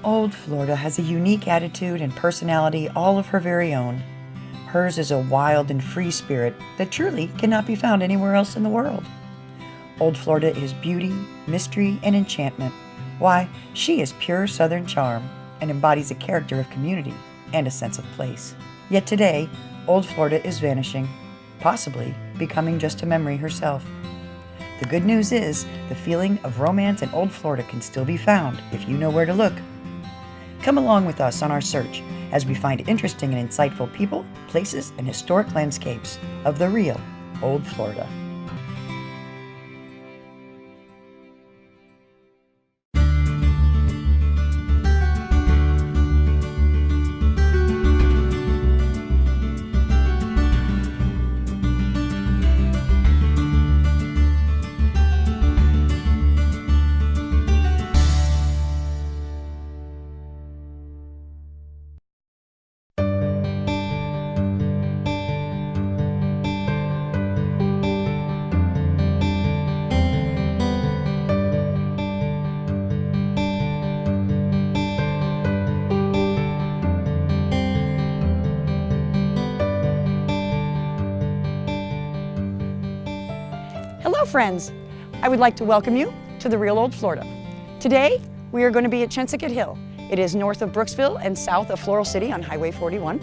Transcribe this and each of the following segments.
Old Florida has a unique attitude and personality all of her very own. Hers is a wild and free spirit that truly cannot be found anywhere else in the world. Old Florida is beauty, mystery, and enchantment. Why, she is pure Southern charm and embodies a character of community and a sense of place. Yet today, Old Florida is vanishing, possibly becoming just a memory herself. The good news is, the feeling of romance in Old Florida can still be found if you know where to look. Come along with us on our search as we find interesting and insightful people, places, and historic landscapes of the real Old Florida. Hello friends! I would like to welcome you to the real Old Florida. Today we are going to be at Chinsegut Hill. It is north of Brooksville and south of Floral City on Highway 41.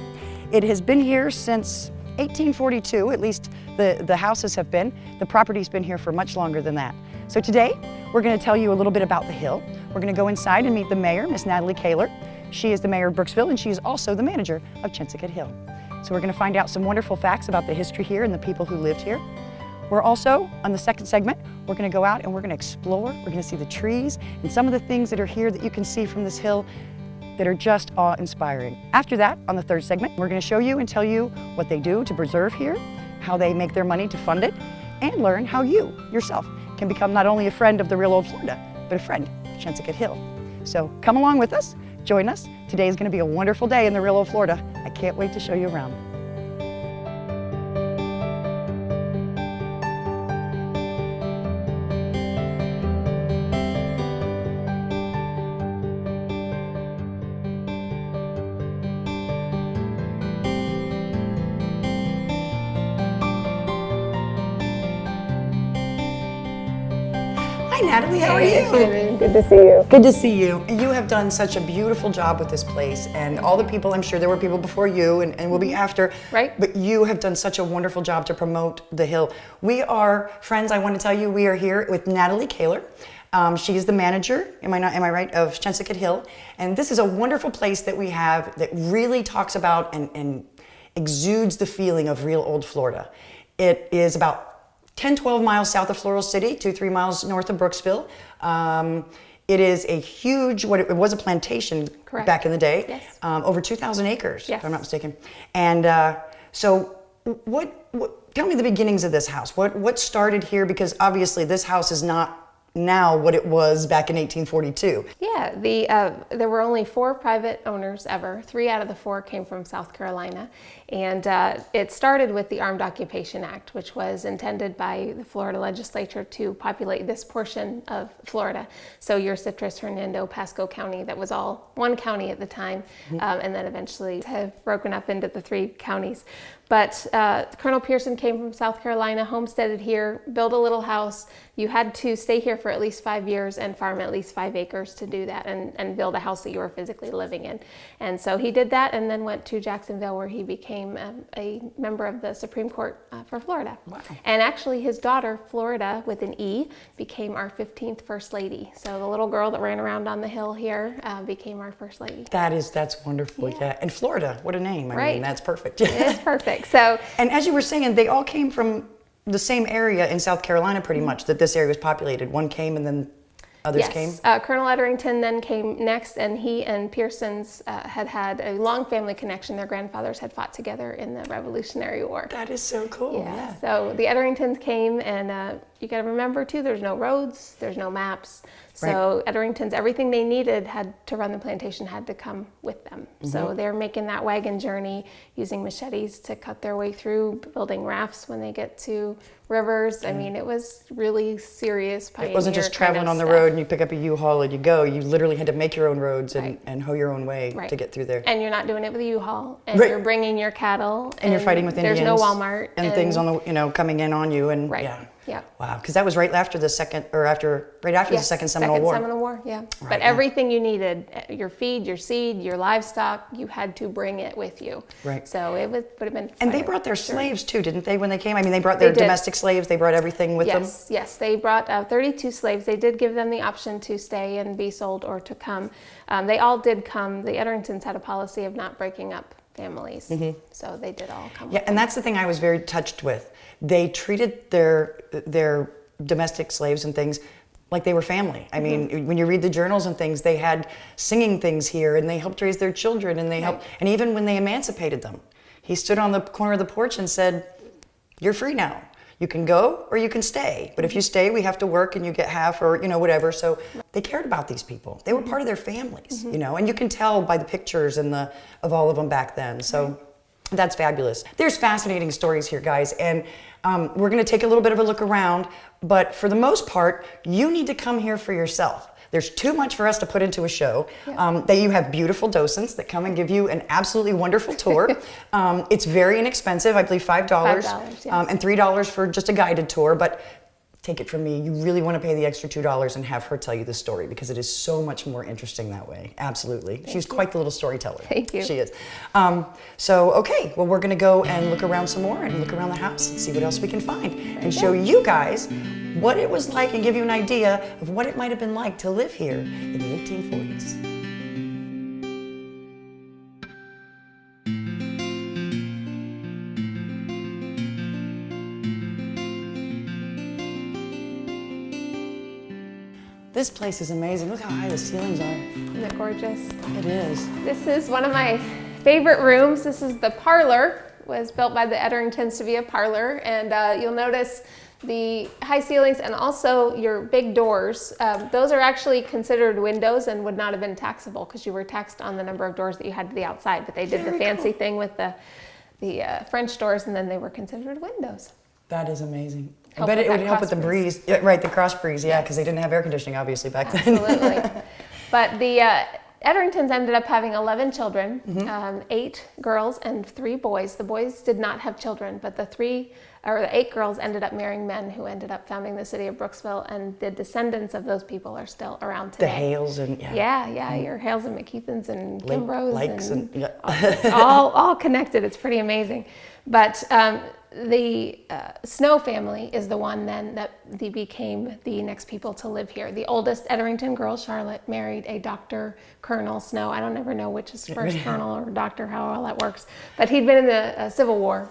It has been here since 1842, at least the houses have been. The property's been here for much longer than that. So today we're going to tell you a little bit about the hill. We're going to go inside and meet the mayor, Miss Helen Keller. She is the mayor of Brooksville and she is also the manager of Chinsegut Hill. So we're going to find out some wonderful facts about the history here and the people who lived here. We're also, on the second segment, we're going to go out and we're going to explore. We're going to see the trees and some of the things that are here that you can see from this hill that are just awe-inspiring. After that, on the third segment, we're going to show you and tell you what they do to preserve here, how they make their money to fund it, and learn how you, yourself, can become not only a friend of the real Old Florida, but a friend of Chinsegut Hill. So come along with us, join us. Today is going to be a wonderful day in the real Old Florida. I can't wait to show you around. Hi Natalie, how are you? Shannon, good to see you. Good to see you. You have done such a beautiful job with this place, and all the people, I'm sure there were people before you and will be after, Right. But you have done such a wonderful job to promote the hill. We are friends, I want to tell you, we are here with Helen Keller. She is the manager, am I right, of Chinsegut Hill. And this is a wonderful place that we have that really talks about and exudes the feeling of real Old Florida. It is about 10-12 miles south of Floral City, 2-3 miles north of Brooksville. It is a huge, it was a plantation. Correct. Back in the day. Yes. Over 2,000 acres, Yes. if I'm not mistaken. And so tell me the beginnings of this house. What started here? Because obviously this house is not now what it was back in 1842. Yeah, there were only 4 private owners ever. 3 out of the 4 came from South Carolina. And it started with the Armed Occupation Act, which was intended by the Florida legislature to populate this portion of Florida. So your Citrus, Hernando, Pasco County, that was all one county at the time, and then eventually have broken up into the 3 counties. But Colonel Pearson came from South Carolina, homesteaded here, built a little house. You had to stay here for at least 5 years and farm at least 5 acres to do that and build a house that you were physically living in. And so he did that and then went to Jacksonville, where he became a member of the Supreme Court for Florida. Wow. And actually his daughter, Florida, with an E, became our 15th First Lady. So the little girl that ran around on the hill here became our First Lady. That's wonderful, yeah. And Florida, what a name. I mean, that's perfect. It is perfect. So, and as you were saying, they all came from the same area in South Carolina pretty much, that this area was populated. One came and then others came? Colonel Edrington then came next, and he and Pearsons had a long family connection. Their grandfathers had fought together in the Revolutionary War. That is so cool, yeah. So the Edringtons came, and you got to remember too, there's no roads, there's no maps. So Edringtons, everything they needed to run the plantation had to come with them. So they're making that wagon journey, using machetes to cut their way through, building rafts when they get to rivers. I mean, it was really serious pioneer. It wasn't just traveling on the road and you pick up a U-Haul and you go. You literally had to make your own roads and hoe your own way to get through there. And you're not doing it with a U-Haul, and you're bringing your cattle. And you're fighting with Indians. There's no Walmart. And things on the, coming in on you. And Yeah. Wow, because that was right after the Second Seminole War. Seminole War, yeah. Right, but everything you needed, your feed, your seed, your livestock, you had to bring it with you. Right. So it would have been. And they brought their slaves too, didn't they? When they came, I mean, they brought their domestic slaves. They brought everything with them. Yes, they brought 32 slaves. They did give them the option to stay and be sold or to come. They all did come. The Edringtons had a policy of not breaking up families, so they did all come. Yeah, and that's the thing I was very touched with. They treated their domestic slaves and things like they were family. I mean, when you read the journals and things, they had singing things here, and they helped raise their children, and they helped. And even when they emancipated them, he stood on the corner of the porch and said, "You're free now. You can go or you can stay. But if you stay, we have to work, and you get half, or whatever." So they cared about these people. They were part of their families, and you can tell by the pictures and of all of them back then. So. That's fabulous. There's fascinating stories here, guys, and we're going to take a little bit of a look around, but for the most part, you need to come here for yourself. There's too much for us to put into a show. That you have beautiful docents that come and give you an absolutely wonderful tour. It's very inexpensive, I believe $5, yes. And $3 for just a guided tour, but take it from me, you really want to pay the extra $2 and have her tell you the story, because it is so much more interesting that way. Absolutely. She's quite the little storyteller. Thank you. She is. Okay, well, we're going to go and look around some more and look around the house and see what else we can find and show you guys what it was like and give you an idea of what it might have been like to live here in the 1840s. This place is amazing. Look how high the ceilings are. Isn't it gorgeous? It is. This is one of my favorite rooms. This is the parlor. It was built by the Edringtons to be a parlor, and you'll notice the high ceilings and also your big doors. Those are actually considered windows and would not have been taxable, because you were taxed on the number of doors that you had to the outside. But they did the fancy thing with the French doors, and then they were considered windows. That is amazing. I bet it would help with the breeze. Yeah, right, the cross breeze, yeah, because they didn't have air conditioning, obviously, back then. Absolutely. But the Edringtons ended up having 11 children, 8 girls and 3 boys. The boys did not have children, but the 8 girls ended up marrying men who ended up founding the city of Brooksville, and the descendants of those people are still around today. The Hales and your Hales and McKeithans and Kimbroughs Lakes and all connected. It's pretty amazing. But the Snow family is the one then that became the next people to live here. The oldest Edrington girl, Charlotte, married a Dr. Colonel Snow. I don't ever know which is first colonel or doctor, how all that works. But he'd been in the Civil War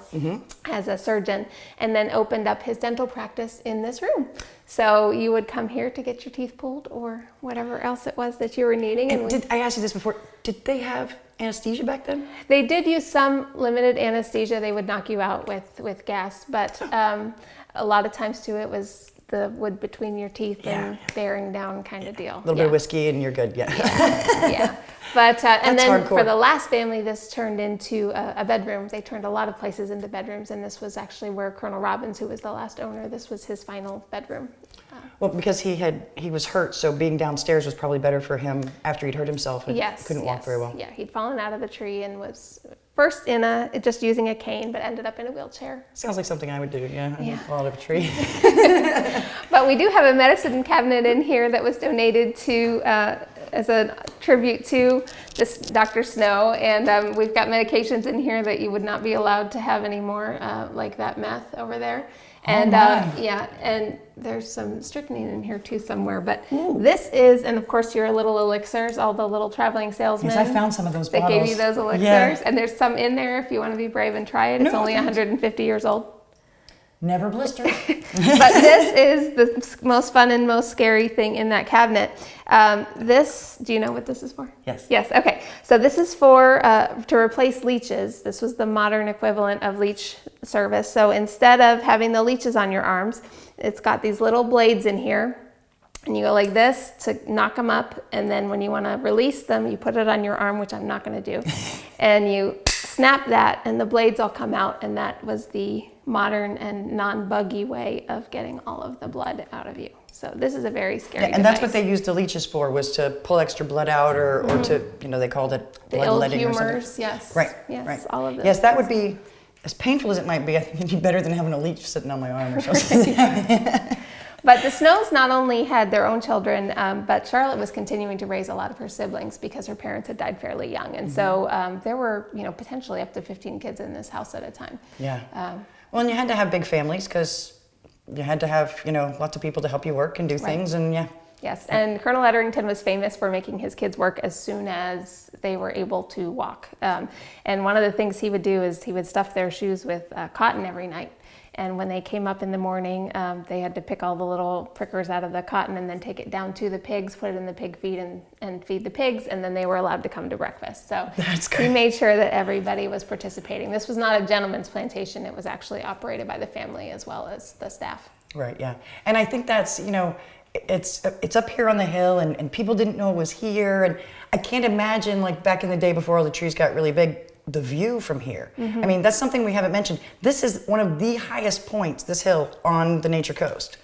as a surgeon, and then opened up his dental practice in this room. So you would come here to get your teeth pulled or whatever else it was that you were needing. And I asked you this before, did they have anesthesia back then? They did use some limited anesthesia. They would knock you out with gas, but a lot of times too it was the wood between your teeth and bearing down kind of deal. A little bit of whiskey and you're good, yeah. But and then hardcore. For the last family, this turned into a bedroom. They turned a lot of places into bedrooms, and this was actually where Colonel Robbins, who was the last owner, this was his final bedroom. Well, because he was hurt, so being downstairs was probably better for him after he'd hurt himself and couldn't walk very well. Yeah, he'd fallen out of the tree and was first just using a cane, but ended up in a wheelchair. Sounds like something I would do, I'd fall out of a tree. But we do have a medicine cabinet in here that was donated to as a tribute to this Dr. Snow, and we've got medications in here that you would not be allowed to have anymore, like that meth over there. And and there's some strychnine in here too somewhere. But this is, and of course your little elixirs, all the little traveling salesmen. Yes, I found some of those bottles. They gave you those elixirs, and there's some in there if you want to be brave and try it. It's only 150 years old. Never blistered. But this is the most fun and most scary thing in that cabinet. Do you know what this is for? Yes. Yes, okay. So this is for, to replace leeches. This was the modern equivalent of leech service. So instead of having the leeches on your arms, it's got these little blades in here. And you go like this to knock them up. And then when you want to release them, you put it on your arm, which I'm not going to do. And you snap that and the blades all come out, and that was the modern and non-buggy way of getting all of the blood out of you. So this is a very scary and that's what they used the leeches for, was to pull extra blood out, or to, they called it bloodletting or something. Yes. Right, yes, right. all of this. Yes, that would be, as painful as it might be, I think it'd be better than having a leech sitting on my arm or something. But the Snows not only had their own children, but Charlotte was continuing to raise a lot of her siblings because her parents had died fairly young. And so there were, potentially up to 15 kids in this house at a time. Yeah. Well, and you had to have big families because you had to have, lots of people to help you work and do things, and yeah. Yes, and Colonel Edrington was famous for making his kids work as soon as they were able to walk. And one of the things he would do is he would stuff their shoes with cotton every night. And when they came up in the morning, they had to pick all the little prickers out of the cotton and then take it down to the pigs, put it in the pig feed and feed the pigs, and then they were allowed to come to breakfast. So he made sure that everybody was participating. This was not a gentleman's plantation. It was actually operated by the family as well as the staff. Right, yeah. And I think that's, it's up here on the hill, and people didn't know it was here. And I can't imagine, like back in the day before all the trees got really big, the view from here. I mean, that's something we haven't mentioned. This is one of the highest points, this hill, on the Nature Coast.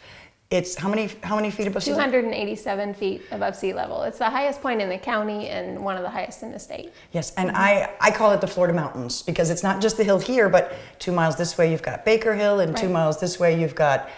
It's how many feet above sea level? 287 feet above sea level. It's the highest point in the county and one of the highest in the state. Yes, and I call it the Florida Mountains, because it's not just the hill here, but 2 miles this way you've got Baker Hill, and 2 miles this way you've got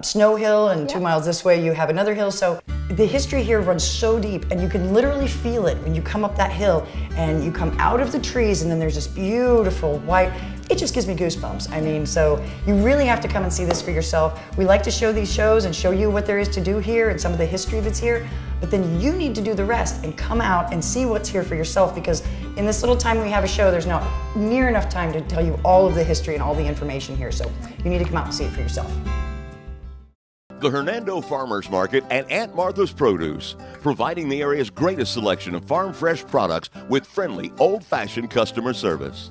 Snow Hill, and 2 miles this way you have another hill. So the history here runs so deep, and you can literally feel it when you come up that hill and you come out of the trees, and then there's this beautiful white, it just gives me goosebumps. I mean, so you really have to come and see this for yourself. We like to show these shows and show you what there is to do here and some of the history that's here, but then you need to do the rest and come out and see what's here for yourself, because in this little time we have a show, there's not near enough time to tell you all of the history and all the information here, so you need to come out and see it for yourself. The Hernando Farmers Market and Aunt Martha's Produce, providing the area's greatest selection of farm fresh products with friendly, old-fashioned customer service.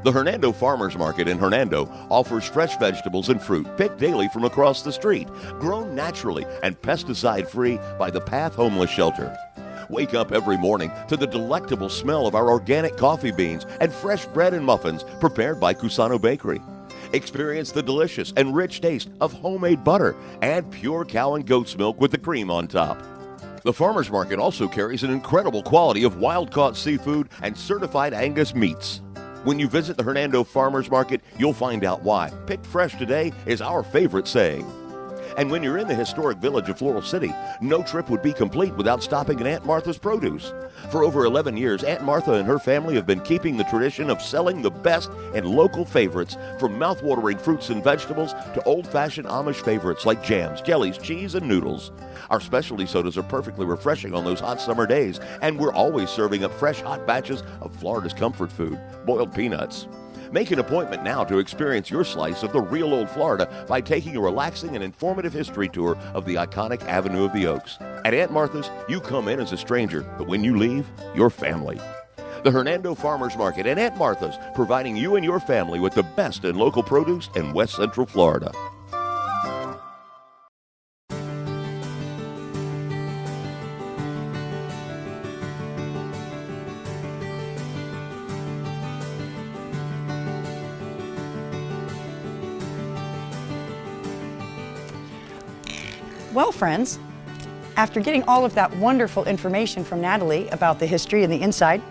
The Hernando Farmers Market in Hernando offers fresh vegetables and fruit picked daily from across the street, grown naturally and pesticide-free by the Path Homeless Shelter. Wake up every morning to the delectable smell of our organic coffee beans and fresh bread and muffins prepared by Cusano Bakery. Experience the delicious and rich taste of homemade butter and pure cow and goat's milk with the cream on top. The farmers market also carries an incredible quality of wild-caught seafood and certified Angus meats. When you visit the Hernando Farmers Market, you'll find out why "picked fresh today" is our favorite saying. And when you're in the historic village of Floral City, no trip would be complete without stopping at Aunt Martha's Produce. For over 11 years, Aunt Martha and her family have been keeping the tradition of selling the best and local favorites, from mouth-watering fruits and vegetables to old-fashioned Amish favorites like jams, jellies, cheese, and noodles. Our specialty sodas are perfectly refreshing on those hot summer days, and we're always serving up fresh hot batches of Florida's comfort food, boiled peanuts. Make an appointment now to experience your slice of the real old Florida by taking a relaxing and informative history tour of the iconic Avenue of the Oaks. At Aunt Martha's, you come in as a stranger, but when you leave, you're family. The Hernando Farmers Market and Aunt Martha's, providing you and your family with the best in local produce in West Central Florida. Well, friends, after getting all of that wonderful information from Natalie about the history and the inside,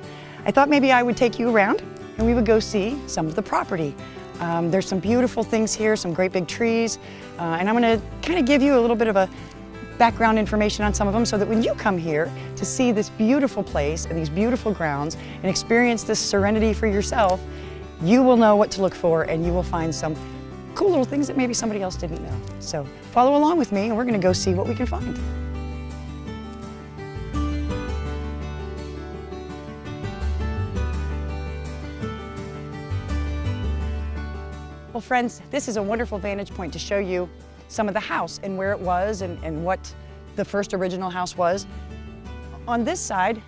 I thought maybe I would take you around and we would go see some of the property. There's some beautiful things here, some great big trees, and I'm going to kind of give you a little bit of a background information on some of them so that when you come here to see this beautiful place and these beautiful grounds and experience this serenity for yourself, you will know what to look for and you will find some cool little things that maybe somebody else didn't know. So follow along with me and we're going to go see what we can find. Well, friends, this is a wonderful vantage point to show you some of the house and where it was and what the first original house was. On this side,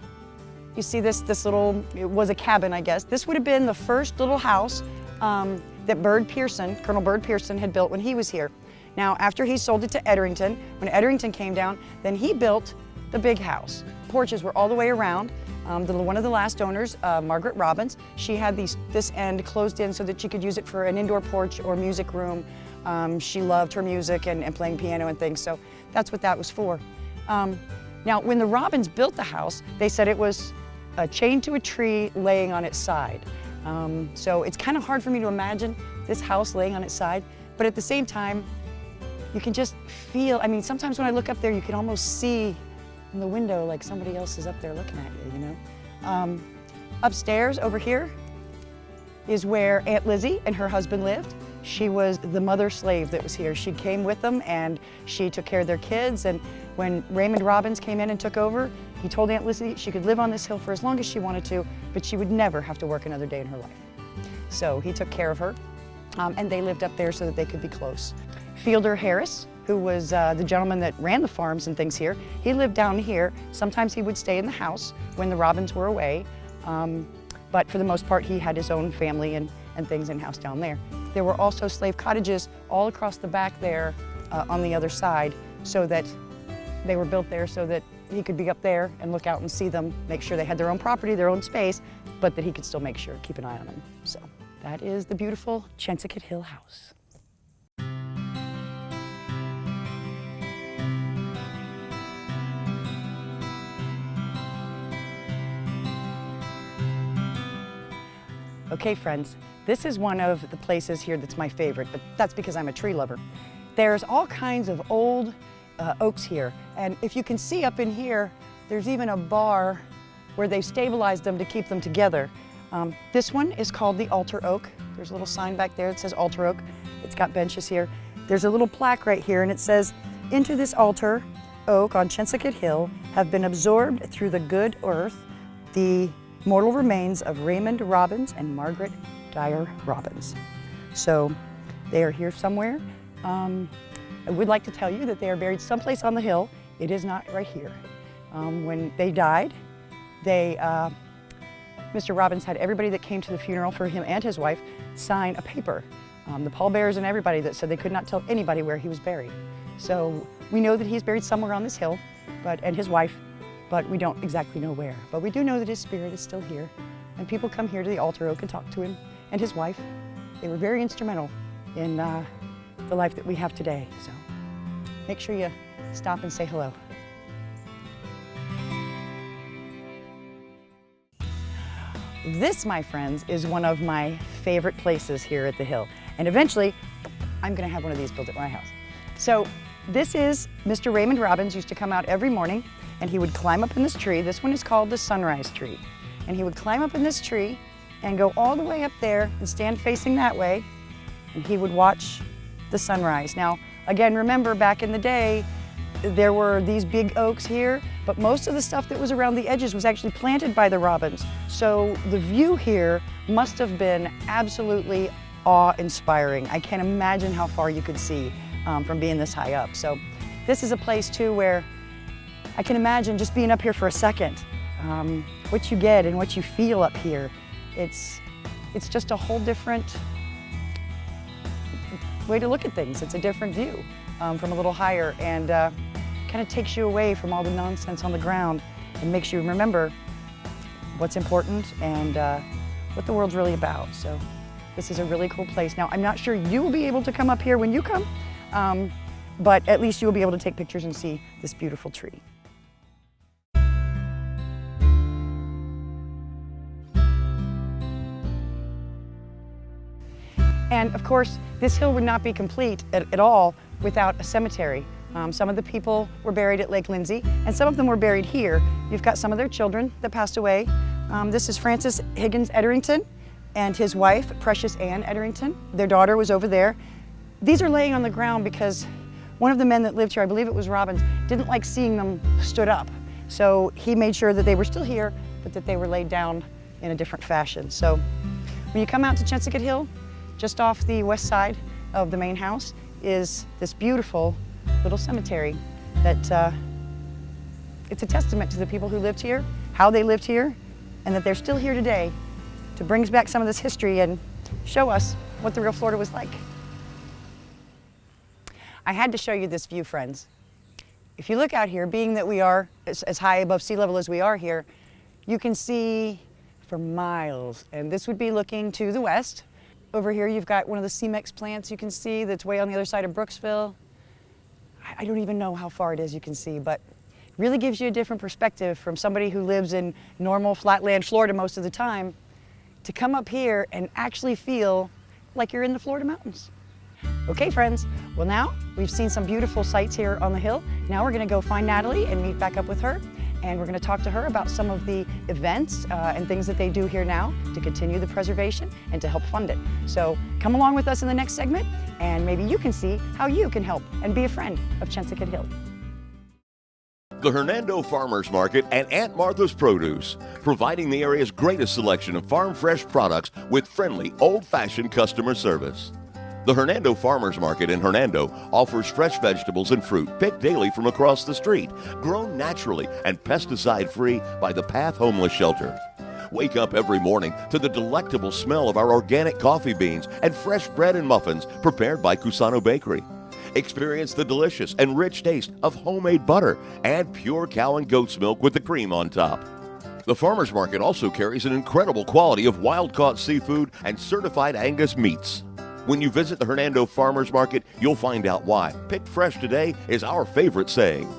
you see this little, it was a cabin, I guess. This would have been the first little house that Colonel Bird Pearson had built when he was here. Now, after he sold it to Edrington, when Edrington came down, then he built the big house. Porches were all the way around. One of the last owners, Margaret Robbins, she had this end closed in so that she could use it for an indoor porch or music room. She loved her music and playing piano and things, so that's what that was for. Now, when the Robbins built the house, they said it was chained to a tree laying on its side. So it's kind of hard for me to imagine this house laying on its side, but at the same time, you can just feel, I mean, sometimes when I look up there, you can almost see in the window like somebody else is up there looking at you, you know? Upstairs over here is where Aunt Lizzie and her husband lived. She was the mother slave that was here. She came with them and she took care of their kids, and when Raymond Robbins came in and took over, he told Aunt Lizzie she could live on this hill for as long as she wanted to, but she would never have to work another day in her life. So he took care of her, and they lived up there so that they could be close. Fielder Harris, who was the gentleman that ran the farms and things here, he lived down here. Sometimes he would stay in the house when the Robbins were away, but for the most part he had his own family and things in-house down there. There were also slave cottages all across the back there on the other side, so that they were built there so that he could be up there and look out and see them, make sure they had their own property, their own space, but that he could still make sure, keep an eye on them. So that is the beautiful Chinsegut Hill house. Okay, friends, this is one of the places here that's my favorite, but that's because I'm a tree lover. There's all kinds of old oaks here, and if you can see up in here, there's even a bar where they've stabilized them to keep them together. This one is called the altar oak. There's a little sign back there that says altar oak. It's got benches here. There's a little plaque right here, and it says, "Into this altar oak on Chinsegut Hill have been absorbed through the good earth the mortal remains of Raymond Robbins and Margaret Dyer Robbins." So they are here somewhere. I would like to tell you that they are buried someplace on the hill. It is not right here. When they died, Mr. Robbins had everybody that came to the funeral for him and his wife sign a paper, the pallbearers and everybody, that said they could not tell anybody where he was buried. So we know that he's buried somewhere on this hill, and his wife, but we don't exactly know where. But we do know that his spirit is still here, and people come here to the altar oak and talk to him and his wife. They were very instrumental in the life that we have today. So make sure you stop and say hello. This, my friends, is one of my favorite places here at the hill. And eventually, I'm gonna have one of these built at my house. So this is Mr. Raymond Robbins used to come out every morning, and he would climb up in this tree. This one is called the sunrise tree. And he would climb up in this tree and go all the way up there and stand facing that way, and he would watch the sunrise. Now, again, remember back in the day, there were these big oaks here, but most of the stuff that was around the edges was actually planted by the Robbins. So the view here must have been absolutely awe-inspiring. I can't imagine how far you could see from being this high up. So this is a place too where I can imagine just being up here for a second, what you get and what you feel up here. It's just a whole different way to look at things. It's a different view from a little higher, and kind of takes you away from all the nonsense on the ground and makes you remember what's important and what the world's really about. So this is a really cool place. Now, I'm not sure you will be able to come up here when you come, but at least you'll be able to take pictures and see this beautiful tree. And of course, this hill would not be complete at all without a cemetery. Some of the people were buried at Lake Lindsay, and some of them were buried here. You've got some of their children that passed away. This is Francis Higgins Edderington and his wife, Precious Ann Edderington. Their daughter was over there. These are laying on the ground because one of the men that lived here, I believe it was Robbins, didn't like seeing them stood up. So he made sure that they were still here, but that they were laid down in a different fashion. So when you come out to Chinsegut Hill, just off the west side of the main house is this beautiful little cemetery that it's a testament to the people who lived here, how they lived here, and that they're still here today to bring back some of this history and show us what the real Florida was like. I had to show you this view, friends. If you look out here, being that we are as high above sea level as we are here, you can see for miles, and this would be looking to the west. Over here you've got one of the Cemex plants you can see that's way on the other side of Brooksville. I don't even know how far it is you can see, but really gives you a different perspective from somebody who lives in normal flatland Florida most of the time to come up here and actually feel like you're in the Florida mountains. Okay, friends, well now we've seen some beautiful sights here on the hill. Now we're gonna go find Natalie and meet back up with her, and we're gonna talk to her about some of the events and things that they do here now to continue the preservation and to help fund it. So come along with us in the next segment, and maybe you can see how you can help and be a friend of Chinsegut Hill. The Hernando Farmers Market and Aunt Martha's Produce, providing the area's greatest selection of farm fresh products with friendly, old-fashioned customer service. The Hernando Farmers Market in Hernando offers fresh vegetables and fruit picked daily from across the street, grown naturally and pesticide-free by the Path Homeless Shelter. Wake up every morning to the delectable smell of our organic coffee beans and fresh bread and muffins prepared by Cusano Bakery. Experience the delicious and rich taste of homemade butter and pure cow and goat's milk with the cream on top. The farmers market also carries an incredible quality of wild-caught seafood and certified Angus meats. When you visit the Hernando Farmers Market, you'll find out why "Picked fresh today" is our favorite saying.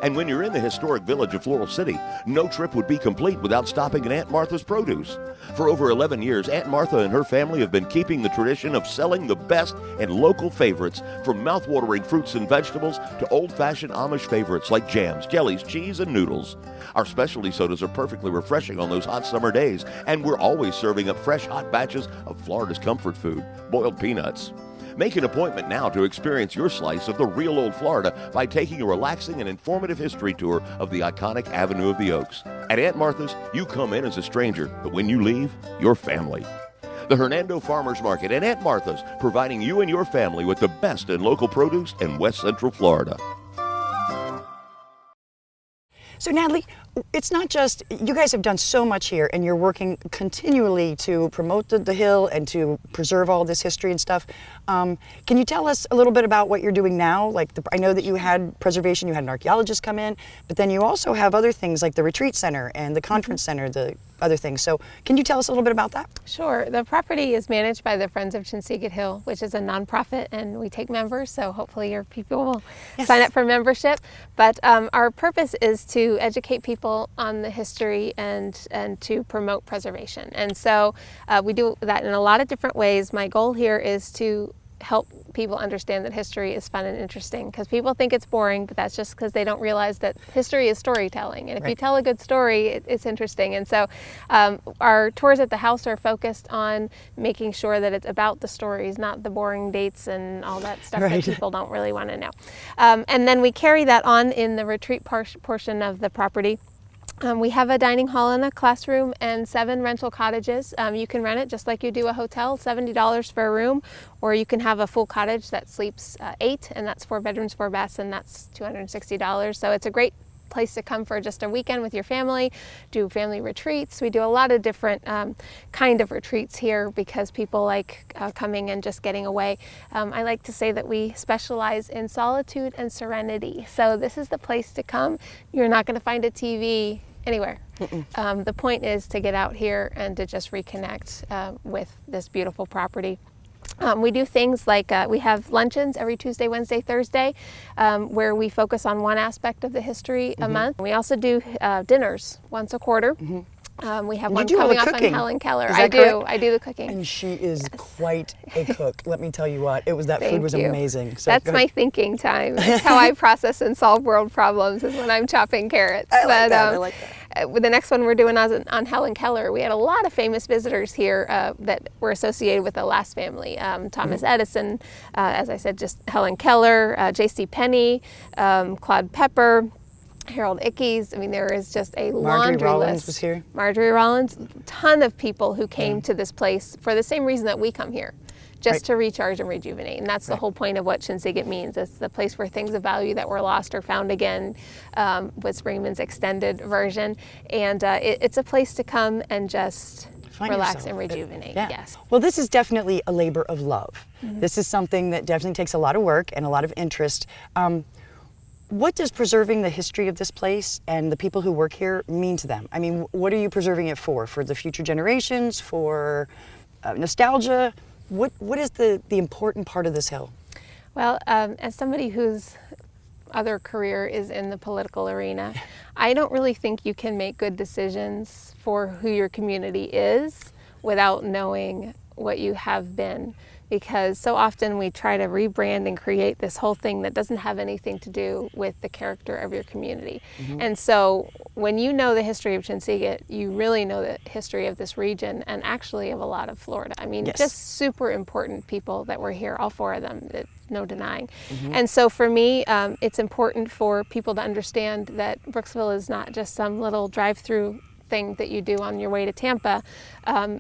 And when you're in the historic village of Floral City, no trip would be complete without stopping at Aunt Martha's Produce. For over 11 years, Aunt Martha and her family have been keeping the tradition of selling the best and local favorites, from mouth-watering fruits and vegetables to old-fashioned Amish favorites like jams, jellies, cheese, and noodles. Our specialty sodas are perfectly refreshing on those hot summer days, and we're always serving up fresh hot batches of Florida's comfort food, boiled peanuts. Make an appointment now to experience your slice of the real old Florida by taking a relaxing and informative history tour of the iconic Avenue of the Oaks. At Aunt Martha's, you come in as a stranger, but when you leave, you're family. The Hernando Farmers Market and Aunt Martha's, providing you and your family with the best in local produce in West Central Florida. So Natalie, it's not just, you guys have done so much here and you're working continually to promote the hill and to preserve all this history and stuff. Can you tell us a little bit about what you're doing now? Like, I know that you had preservation, you had an archaeologist come in, but then you also have other things like the retreat center and the conference center, the other things. So can you tell us a little bit about that? Sure. The property is managed by the Friends of Chinsegut Hill, which is a nonprofit, and we take members, so hopefully your people will sign up for membership. But our purpose is to educate people on the history and to promote preservation. And so we do that in a lot of different ways. My goal here is to help people understand that history is fun and interesting, because people think it's boring, but that's just because they don't realize that history is storytelling, and if you tell a good story, it's interesting. And so our tours at the house are focused on making sure that it's about the stories, not the boring dates and all that stuff that people don't really want to know. And then we carry that on in the retreat portion of the property. We have a dining hall and a classroom and 7 rental cottages. You can rent it just like you do a hotel, $70 for a room, or you can have a full cottage that sleeps 8, and that's 4 bedrooms, 4 baths, and that's $260. So it's a great place to come for just a weekend with your family, do family retreats. We do a lot of different kind of retreats here because people like coming and just getting away. I like to say that we specialize in solitude and serenity. So this is the place to come. You're not going to find a TV anywhere. The point is to get out here and to just reconnect with this beautiful property. We do things like we have luncheons every Tuesday, Wednesday, Thursday, where we focus on one aspect of the history a month. We also do dinners once a quarter. We have one coming up on Helen Keller. I do the cooking. And she is quite a cook. Let me tell you what, that food was amazing. So that's my thinking time. That's how I process and solve world problems, is when I'm chopping carrots. I like that. The next one we're doing on Helen Keller. We had a lot of famous visitors here that were associated with the last family. Thomas Edison, as I said, just Helen Keller, J.C. Penney, Claude Pepper, Harold Ickes. I mean, there is just a laundry list. Marjorie Rawlings was here. Marjorie Rawlings, a ton of people who came to this place for the same reason that we come here, just to recharge and rejuvenate. And that's the whole point of what Chinsegut means. It's the place where things of value that were lost are found again, with Springman's extended version. And it's a place to come and just relax and rejuvenate. Yes. Well, this is definitely a labor of love. This is something that definitely takes a lot of work and a lot of interest. What does preserving the history of this place and the people who work here mean to them? I mean, what are you preserving it for? For the future generations? For nostalgia? What is the important part of this hill? Well, as somebody whose other career is in the political arena, I don't really think you can make good decisions for who your community is without knowing what you have been. Because so often we try to rebrand and create this whole thing that doesn't have anything to do with the character of your community. And so when you know the history of Chinsegut, you really know the history of this region and actually of a lot of Florida. I mean, just super important people that were here, all four of them, no denying. And so for me, it's important for people to understand that Brooksville is not just some little drive-through thing that you do on your way to Tampa.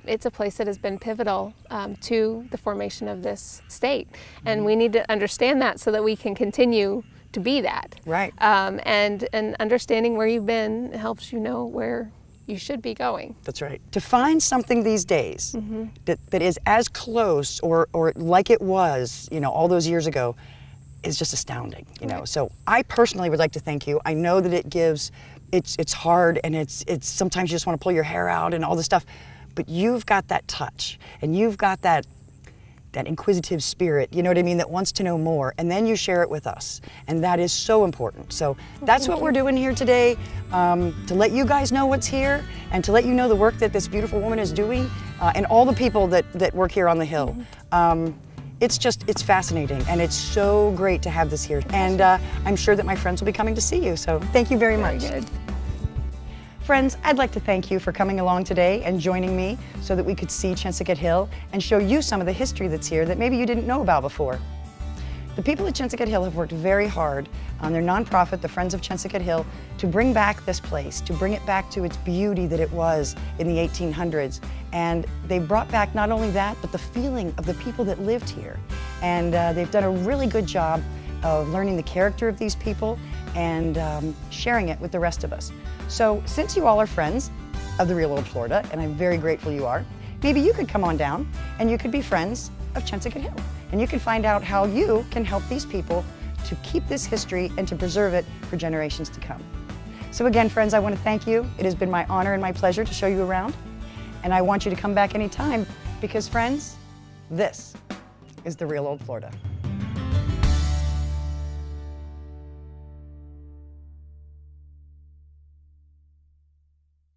It's a place that has been pivotal to the formation of this state. And we need to understand that so that we can continue to be that. Right. And understanding where you've been helps you know where you should be going. That's right. To find something these days that is as close or like it was, you know, all those years ago is just astounding, you know. So I personally would like to thank you. I know that it gives, it's hard and it's sometimes you just want to pull your hair out and all this stuff, but you've got that touch and you've got that inquisitive spirit, you know what I mean, that wants to know more, and then you share it with us, and that is so important. So that's what we're doing here today, to let you guys know what's here and to let you know the work that this beautiful woman is doing and all the people that work here on the hill. It's fascinating, and it's so great to have this here, and I'm sure that my friends will be coming to see you, so thank you very much. Very good. Friends, I'd like to thank you for coming along today and joining me so that we could see Chinsegut Hill and show you some of the history that's here that maybe you didn't know about before. The people at Chinsegut Hill have worked very hard on their nonprofit, the Friends of Chinsegut Hill, to bring back this place, to bring it back to its beauty that it was in the 1800s. And they brought back not only that, but the feeling of the people that lived here. And they've done a really good job of learning the character of these people and sharing it with the rest of us. So since you all are friends of the Real Old Florida, and I'm very grateful you are, maybe you could come on down and you could be friends of Chinsegut Hill. And you can find out how you can help these people to keep this history and to preserve it for generations to come. So again, friends, I want to thank you. It has been my honor and my pleasure to show you around. And I want you to come back anytime because, friends, this is the Real Old Florida.